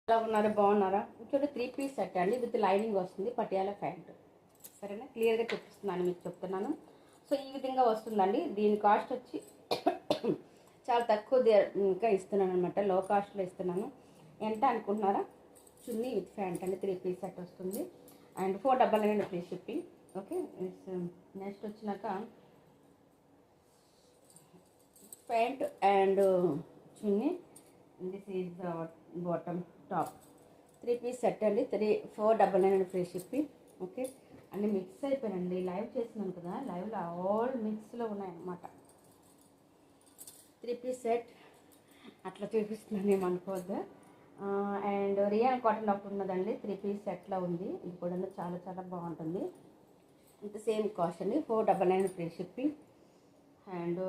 ఎలా ఉన్నారా, బాగున్నారా? ఇక్కడ 3 పీస్ సెట్ అండి విత్ లైనింగ్ వస్తుంది, పటియాలా ప్యాంట్. సరేనా, క్లియర్గా చూపిస్తున్నాను, మీకు చెప్తున్నాను. సో ఈ విధంగా వస్తుందండి. దీని కాస్ట్ వచ్చి చాలా తక్కువ ఇంకా ఇస్తున్నాను అనమాట, లో కాస్ట్లో ఇస్తున్నాను. ఎంత అనుకుంటున్నారా? చున్నీ విత్ ప్యాంట్ అండి, 3 పీస్ సెట్ వస్తుంది. And 499 free shipping. Okay, next వచ్చినాక pant and chunni. This is the bottom top. 3 piece set అండి, 499 ఫ్రీ షిప్పింగ్. ఓకే, అన్నీ మిక్స్ అయిపోయానండి. లైవ్ చేస్తున్నాను కదా, లైవ్లో ఆల్ మిక్స్లో ఉన్నాయన్నమాట. 3 పీస్ సెట్ అట్లా చూపిస్తున్నాను, ఏమనుకోవద్దు. అండ్ రియాన్ కాటన్ ఒకటి ఉన్నదండి, 3 పీస్ సెట్లో ఉంది. ఇది కూడా చాలా చాలా బాగుంటుంది. ఇంత సేమ్ కాస్ట్ అండి, 499 free shipping. And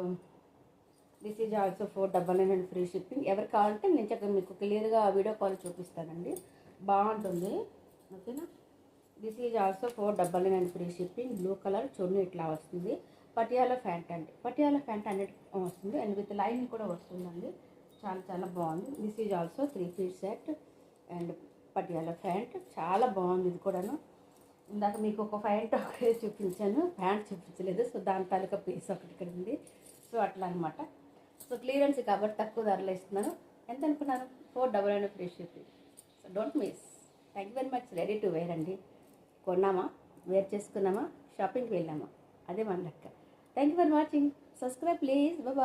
this is also 499 free shipping. ఎవరు కావాలంటే నేను చక్కగా మీకు క్లియర్గా వీడియో కాల్ చూపిస్తానండి, బాగుంటుంది. ఓకేనా, this is also 499 free shipping. Blue colour chunni ఇట్లా వస్తుంది. పటియాలా ప్యాంట్ అండి, పటియాలా ప్యాంట్ అనేది వస్తుంది అండ్ విత్ లైనింగ్ కూడా వస్తుందండి. చాలా చాలా బాగుంది. This is also 3 piece set and Patiala pant. చాలా బాగుంది ఇది కూడాను. ఇందాక మీకు ఒక ప్యాంట్ ఒకటే చూపించాను, ప్యాంట్ చూపించలేదు. సో దాని తాలూకా పీస్ ఒకటి ఇక్కడ ఉంది. సో అట్లా అనమాట. సో క్లియరెన్స్ కాబట్టి తక్కువ ధరలో ఇస్తున్నాను. ఎంత అనుకున్నారు? 499 free shipping. So don't miss. Thank you very much. Ready to wear అండి. కొన్నామా, వేర్ చేసుకున్నామా, షాపింగ్కి వెళ్ళామా, అదే మన లెక్క. Thank you for watching. Subscribe please. Bye.